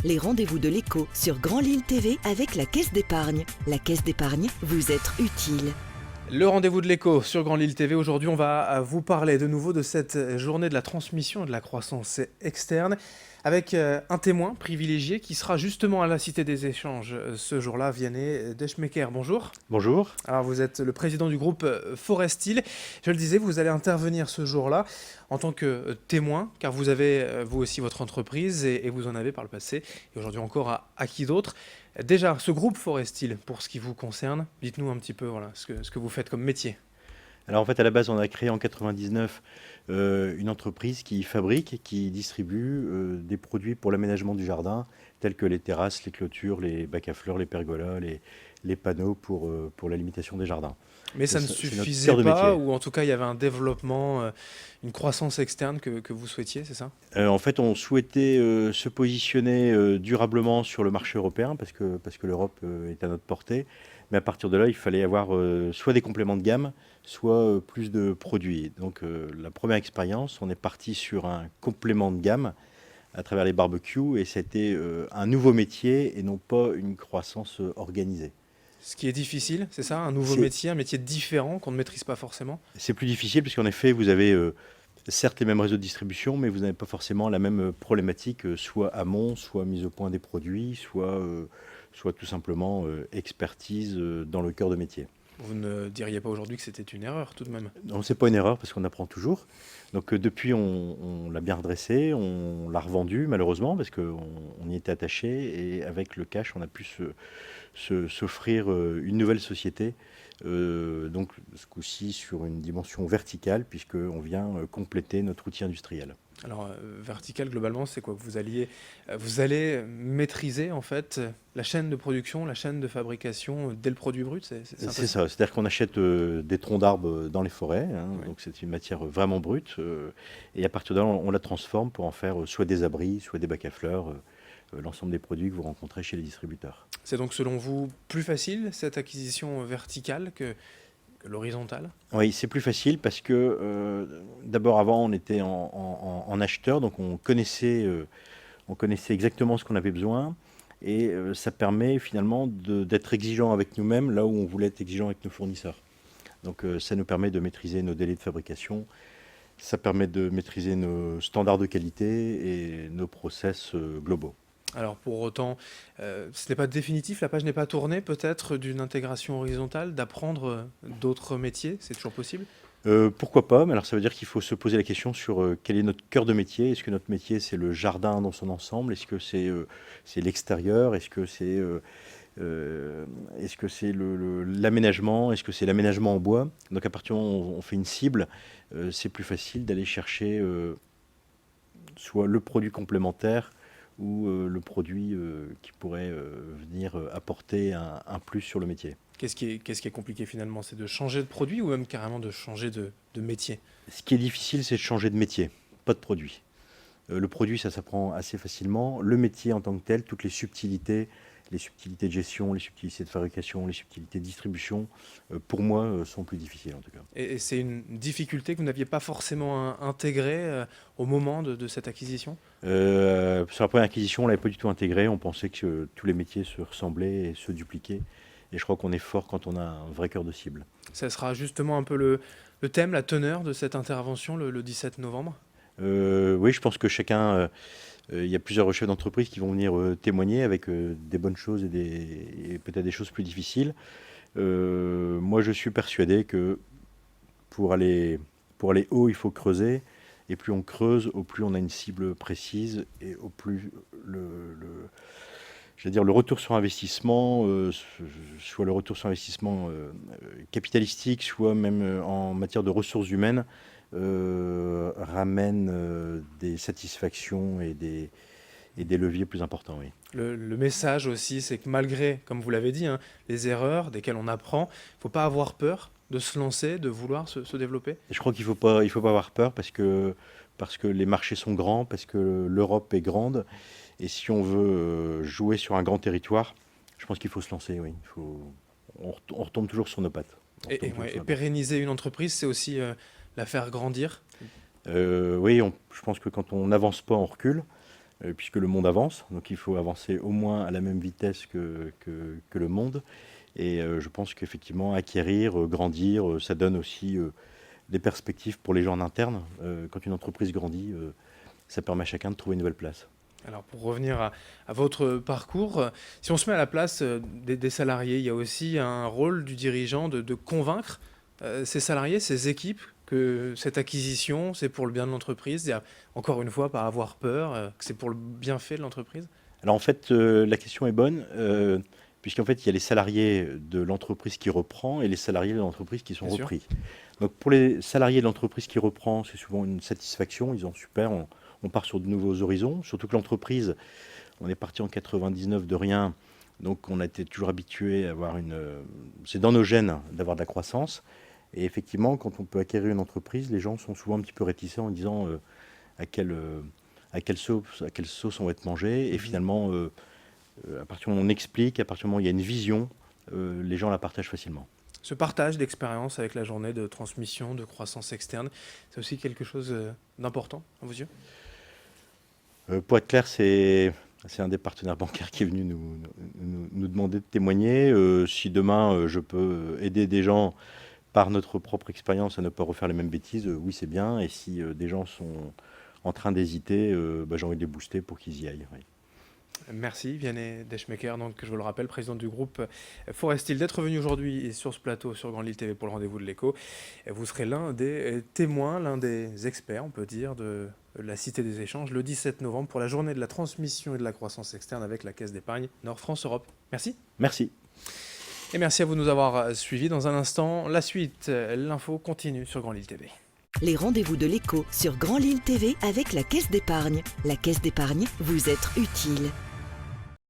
les rendez-vous de l'écho sur Grand Lille TV avec la Caisse d'épargne. La Caisse d'épargne, vous être utile. Le rendez-vous de l'écho sur Grand Lille TV. Aujourd'hui, on va vous parler de nouveau de cette journée de la transmission et de la croissance externe avec un témoin privilégié qui sera justement à la Cité des Échanges ce jour-là, Vianney Deschmecker. Bonjour. Bonjour. Alors, vous êtes le président du groupe Forestil. Je le disais, vous allez intervenir ce jour-là en tant que témoin, car vous avez vous aussi votre entreprise et vous en avez par le passé et aujourd'hui encore à qui d'autre. Déjà, ce groupe Forestil, pour ce qui vous concerne, dites-nous un petit peu ce que vous faites comme métier. Alors en fait, à la base, on a créé en 99 une entreprise qui fabrique et qui distribue des produits pour l'aménagement du jardin, tels que les terrasses, les clôtures, les bacs à fleurs, les pergolas, les panneaux pour la limitation des jardins. Mais ça ne C'est notre suffisait cœur de pas, métier. ou en tout cas, il y avait un développement, une croissance externe que vous souhaitiez, c'est ça? En fait, on souhaitait se positionner durablement sur le marché européen parce que l'Europe est à notre portée. Mais à partir de là, il fallait avoir soit des compléments de gamme, soit plus de produits. Donc la première expérience, on est parti sur un complément de gamme à travers les barbecues et c'était un nouveau métier et non pas une croissance organisée. Ce qui est difficile, c'est ça? Un nouveau C'est métier, un métier différent qu'on ne maîtrise pas forcément? c'est plus difficile parce qu'en effet, vous avez certes les mêmes réseaux de distribution, mais vous n'avez pas forcément la même problématique, soit amont, soit mise au point des produits, soit tout simplement expertise dans le cœur de métier. Vous ne diriez pas aujourd'hui que c'était une erreur tout de même? Non, c'est pas une erreur parce qu'on apprend toujours. Donc depuis, on l'a bien redressé, on l'a revendu malheureusement parce qu'on y était attaché et avec le cash, on a pu s'offrir une nouvelle société. Donc ce coup-ci sur une dimension verticale puisqu'on vient compléter notre outil industriel. Alors, vertical, globalement, c'est quoi? Vous allez maîtriser, en fait, la chaîne de production, la chaîne de fabrication dès le produit brut, c'est un peu C'est ça? ça, c'est-à-dire qu'on achète des troncs d'arbres dans les forêts, hein, Oui. donc c'est une matière vraiment brute, et à partir de là, on la transforme pour en faire soit des abris, soit des bacs à fleurs, l'ensemble des produits que vous rencontrez chez les distributeurs. C'est donc, selon vous, plus facile, cette acquisition verticale que l'horizontale? Oui, c'est plus facile parce que d'abord avant, on était en acheteur, donc on connaissait exactement ce qu'on avait besoin, et ça permet finalement d'être exigeant avec nous-mêmes là où on voulait être exigeant avec nos fournisseurs. Donc ça nous permet de maîtriser nos délais de fabrication, ça permet de maîtriser nos standards de qualité et nos process globaux. Alors, pour autant, ce n'est pas définitif, la page n'est pas tournée, peut-être, d'une intégration horizontale, d'apprendre d'autres métiers, c'est toujours possible? Pourquoi pas? Mais alors ça veut dire qu'il faut se poser la question sur quel est notre cœur de métier. Est-ce que notre métier c'est le jardin dans son ensemble? Est-ce que c'est l'extérieur? Est-ce que c'est l'aménagement? Est-ce que c'est l'aménagement en bois? Donc à partir du moment où on fait une cible, c'est plus facile d'aller chercher soit le produit complémentaire ou le produit qui pourrait venir apporter un plus sur le métier. Qu'est-ce qui est compliqué finalement? C'est de changer de produit ou même carrément de changer de métier? Ce qui est difficile, c'est de changer de métier, pas de produit. Le produit, ça s'apprend assez facilement. Le métier en tant que tel, toutes les subtilités de gestion, les subtilités de fabrication, les subtilités de distribution, pour moi, sont plus difficiles en tout cas. Et c'est une difficulté que vous n'aviez pas forcément intégrée au moment de cette acquisition? Sur la première acquisition, on ne l'avait pas du tout intégré. On pensait que tous les métiers se ressemblaient et se dupliquaient. Et je crois qu'on est fort quand on a un vrai cœur de cible. Ça sera justement un peu le thème, la teneur de cette intervention le 17 novembre? Oui, je pense que chacun, il y a plusieurs chefs d'entreprise qui vont venir témoigner avec des bonnes choses et peut-être des choses plus difficiles. Moi, je suis persuadé que pour aller haut, il faut creuser. Et plus on creuse, au plus on a une cible précise et au plus le retour sur investissement, soit le retour sur investissement capitalistique, soit même en matière de ressources humaines, ramène des satisfactions et des leviers plus importants. Oui. Le message aussi, c'est que malgré, comme vous l'avez dit, les erreurs desquelles on apprend, il ne faut pas avoir peur de se lancer, de vouloir se développer. Et je crois qu'il faut pas avoir peur parce que les marchés sont grands, parce que l'Europe est grande. Et si on veut jouer sur un grand territoire, je pense qu'il faut se lancer. Oui. On retombe toujours sur nos pattes. Et pérenniser une entreprise, c'est aussi la faire grandir. Oui, je pense que quand on n'avance pas, on recule. puisque le monde avance, donc il faut avancer au moins à la même vitesse que le monde. Et je pense qu'effectivement, acquérir, grandir, ça donne aussi des perspectives pour les gens en interne. Quand une entreprise grandit, ça permet à chacun de trouver une nouvelle place. Alors pour revenir à votre parcours, si on se met à la place des salariés, il y a aussi un rôle du dirigeant de convaincre ces salariés, ces équipes, que cette acquisition, c'est pour le bien de l'entreprise. Et encore une fois, pas avoir peur, que c'est pour le bienfait de l'entreprise. Alors en fait, la question est bonne, puisqu'en fait, il y a les salariés de l'entreprise qui reprend et les salariés de l'entreprise qui sont Bien sûr. repris. Donc pour les salariés de l'entreprise qui reprend, c'est souvent une satisfaction, ils ont super, on part sur de nouveaux horizons, surtout que l'entreprise, on est parti en 99 de rien, donc on a été toujours habitué à avoir c'est dans nos gènes d'avoir de la croissance. Et effectivement, quand on peut acquérir une entreprise, les gens sont souvent un petit peu réticents en disant à quelle sauce on va être mangé. Et finalement, à partir du moment où on explique, à partir du moment où il y a une vision, les gens la partagent facilement. Ce partage d'expérience avec la journée de transmission, de croissance externe, c'est aussi quelque chose d'important à vos yeux? Pour être clair, c'est un des partenaires bancaires qui est venu nous demander de témoigner. Si demain, je peux aider des gens par notre propre expérience à ne pas refaire les mêmes bêtises, oui, c'est bien. Et si des gens sont en train d'hésiter, j'ai envie de les booster pour qu'ils y aillent. Oui. Merci Vianney Deschmecker, donc je vous le rappelle, président du groupe Forestil, d'être venu aujourd'hui sur ce plateau sur Grand Lille TV pour le rendez-vous de l'écho. Vous serez l'un des témoins, l'un des experts, on peut dire, de la Cité des Échanges le 17 novembre pour la journée de la transmission et de la croissance externe avec la Caisse d'épargne Nord-France Europe. Merci. Merci. Et merci à vous de nous avoir suivis. Dans un instant, la suite, l'info continue sur Grand Lille TV. Les rendez-vous de l'écho sur Grand Lille TV avec la Caisse d'épargne. La Caisse d'épargne, vous êtes utile.